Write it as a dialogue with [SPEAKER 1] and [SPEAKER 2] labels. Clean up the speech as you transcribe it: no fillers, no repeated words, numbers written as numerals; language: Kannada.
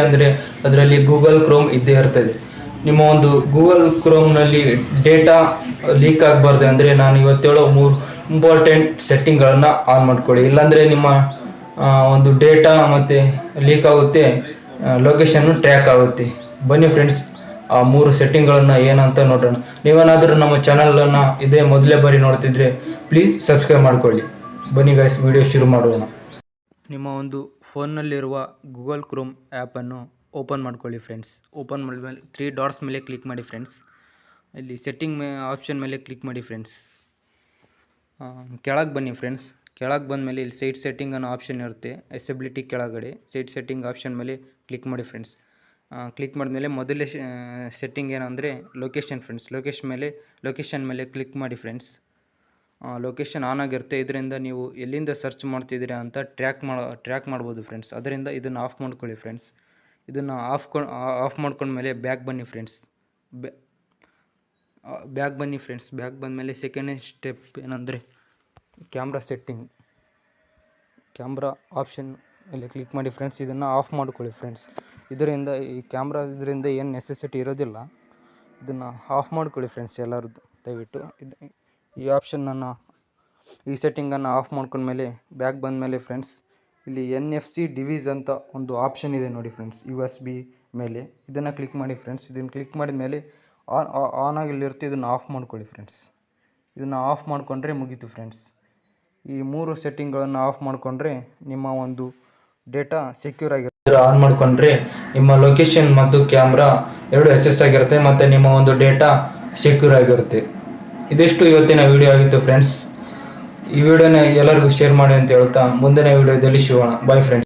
[SPEAKER 1] ಅಂದರೆ ಅದರಲ್ಲಿ ಗೂಗಲ್ ಕ್ರೋಮ್ ಇದ್ದೇ ಇರ್ತದೆ. ನಿಮ್ಮ ಒಂದು ಗೂಗಲ್ ಕ್ರೋಮ್ನಲ್ಲಿ ಡೇಟಾ ಲೀಕ್ ಆಗಬಾರ್ದು ಅಂದರೆ ನಾನು ಇವತ್ತು ಹೇಳೋ 3 ಇಂಪಾರ್ಟೆಂಟ್ ಸೆಟ್ಟಿಂಗ್ಗಳನ್ನು ಆನ್ ಮಾಡ್ಕೊಳ್ಳಿ. ಇಲ್ಲಾಂದರೆ ನಿಮ್ಮ ಒಂದು ಡೇಟಾ ಮತ್ತು ಲೀಕ್ ಆಗುತ್ತೆ, ಲೊಕೇಶನ್ನು ಟ್ರ್ಯಾಕ್ ಆಗುತ್ತೆ. ಬನ್ನಿ ಫ್ರೆಂಡ್ಸ್, ಆ 3 ಸೆಟ್ಟಿಂಗ್ಗಳನ್ನು ಏನಂತ ನೋಡೋಣ. ನೀವೇನಾದರೂ ನಮ್ಮ ಚಾನಲನ್ನು ಇದೇ ಮೊದಲೇ ಬಾರಿ ನೋಡ್ತಿದ್ರೆ ಪ್ಲೀಸ್ ಸಬ್ಸ್ಕ್ರೈಬ್ ಮಾಡ್ಕೊಳ್ಳಿ. ಬನ್ನಿ ಗೈಸ್, ವಿಡಿಯೋ ಶುರು ಮಾಡೋಣ. ನಿಮ್ಮ ಒಂದು ಫೋನ್ನಲ್ಲಿರುವ ಗೂಗಲ್ ಕ್ರೋಮ್ ಆ್ಯಪನ್ನು ಓಪನ್ ಮಾಡ್ಕೊಳ್ಳಿ ಫ್ರೆಂಡ್ಸ್. ಓಪನ್ ಮಾಡಿದ್ಮೇಲೆ 3 ಡಾಟ್ಸ್ ಮೇಲೆ ಕ್ಲಿಕ್ ಮಾಡಿ ಫ್ರೆಂಡ್ಸ್. ಇಲ್ಲಿ ಸೆಟ್ಟಿಂಗ್ ಆಪ್ಷನ್ ಮೇಲೆ ಕ್ಲಿಕ್ ಮಾಡಿ ಫ್ರೆಂಡ್ಸ್. ಕೆಳಗೆ ಬನ್ನಿ ಫ್ರೆಂಡ್ಸ್. ಕೆಳಗೆ ಬಂದಮೇಲೆ ಇಲ್ಲಿ ಸೈಟ್ ಸೆಟ್ಟಿಂಗ್ ಅನ್ನೋ ಆಪ್ಷನ್ ಇರುತ್ತೆ. ಎಸೆಬಿಲಿಟಿ ಕೆಳಗಡೆ ಸೈಟ್ ಸೆಟ್ಟಿಂಗ್ ಆಪ್ಷನ್ ಮೇಲೆ ಕ್ಲಿಕ್ ಮಾಡಿ ಫ್ರೆಂಡ್ಸ್. ಕ್ಲಿಕ್ ಮಾಡಿದ್ಮೇಲೆ ಮೊದಲೇ ಸೆಟ್ಟಿಂಗ್ ಏನಂದರೆ ಲೊಕೇಶನ್ ಫ್ರೆಂಡ್ಸ್. ಲೊಕೇಶನ್ ಮೇಲೆ ಕ್ಲಿಕ್ ಮಾಡಿ ಫ್ರೆಂಡ್ಸ್. ಲೊಕೇಶನ್ ಆನ್ ಆಗಿರುತ್ತೆ. ಇದರಿಂದ ನೀವು ಎಲ್ಲಿಂದ ಸರ್ಚ್ ಮಾಡ್ತಿದ್ದೀರಾ ಅಂತ ಟ್ರ್ಯಾಕ್ ಮಾಡ್ಬೋದು ಫ್ರೆಂಡ್ಸ್. ಅದರಿಂದ ಇದನ್ನು ಆಫ್ ಮಾಡ್ಕೊಳ್ಳಿ ಫ್ರೆಂಡ್ಸ್. ಇದನ್ನು ಆಫ್ ಮಾಡ್ಕೊಂಡ್ಮೇಲೆ ಬ್ಯಾಕ್ ಬನ್ನಿ ಫ್ರೆಂಡ್ಸ್. ಬ್ಯಾಕ್ ಬಂದಮೇಲೆ ಸೆಕೆಂಡ್ ಸ್ಟೆಪ್ ಏನಂದರೆ ಕ್ಯಾಮ್ರಾ ಸೆಟ್ಟಿಂಗ್. ಕ್ಯಾಮ್ರಾ ಆಪ್ಷನ್ ಮೇಲೆ ಕ್ಲಿಕ್ ಮಾಡಿ ಫ್ರೆಂಡ್ಸ್. ಇದನ್ನು ಆಫ್ ಮಾಡ್ಕೊಳ್ಳಿ ಫ್ರೆಂಡ್ಸ್. ಇದರಿಂದ ಏನು ನೆಸೆಸಿಟಿ ಇರೋದಿಲ್ಲ. ಇದನ್ನು ಆಫ್ ಮಾಡ್ಕೊಳ್ಳಿ ಫ್ರೆಂಡ್ಸ್ ಎಲ್ಲರೂ ದಯವಿಟ್ಟು. ಈ ಸೆಟ್ಟಿಂಗನ್ನು ಆಫ್ ಮಾಡ್ಕೊಂಡ್ಮೇಲೆ ಬ್ಯಾಕ್ ಬಂದಮೇಲೆ ಫ್ರೆಂಡ್ಸ್, ಇಲ್ಲಿ NFC ಡಿವೈಸ್ ಅಂತ ಒಂದು ಆಪ್ಷನ್ ಇದೆ ನೋಡಿ ಫ್ರೆಂಡ್ಸ್, USB ಮೇಲೆ. ಇದನ್ನು ಕ್ಲಿಕ್ ಮಾಡಿ ಫ್ರೆಂಡ್ಸ್. ಇದನ್ನು ಕ್ಲಿಕ್ ಮಾಡಿದ ಮೇಲೆ ಆನ್ ಆಗಿಲ್ಲಿರುತ್ತೆ. ಇದನ್ನು ಆಫ್ ಮಾಡ್ಕೊಳ್ಳಿ ಫ್ರೆಂಡ್ಸ್. ಇದನ್ನು ಆಫ್ ಮಾಡಿಕೊಂಡ್ರೆ ಮುಗೀತು ಫ್ರೆಂಡ್ಸ್. ಈ 3 ಸೆಟ್ಟಿಂಗ್ಗಳನ್ನು ಆಫ್ ಮಾಡಿಕೊಂಡ್ರೆ ನಿಮ್ಮ ಒಂದು ಡೇಟಾ ಸೆಕ್ಯೂರ್ ಆಗಿರುತ್ತೆ. ಆನ್ ಮಾಡಿಕೊಂಡ್ರೆ ನಿಮ್ಮ ಲೊಕೇಶನ್ ಮತ್ತು ಕ್ಯಾಮ್ರಾ ಎರಡು ಎಕ್ಸೆಸ್ ಆಗಿರುತ್ತೆ ಮತ್ತು ನಿಮ್ಮ ಒಂದು ಡೇಟಾ ಸೆಕ್ಯೂರ್ ಆಗಿರುತ್ತೆ. ಇದಿಷ್ಟು ಇವತ್ತಿನ ವಿಡಿಯೋ ಆಗಿತ್ತು ಫ್ರೆಂಡ್ಸ್. ಈ ವಿಡಿಯೋನ ಎಲ್ಲರಿಗೂ ಶೇರ್ ಮಾಡಿ ಅಂತ ಹೇಳ್ತಾ ಮುಂದಿನ ವಿಡಿಯೋದಲ್ಲಿ ಸಿಗೋಣ. Bye friends.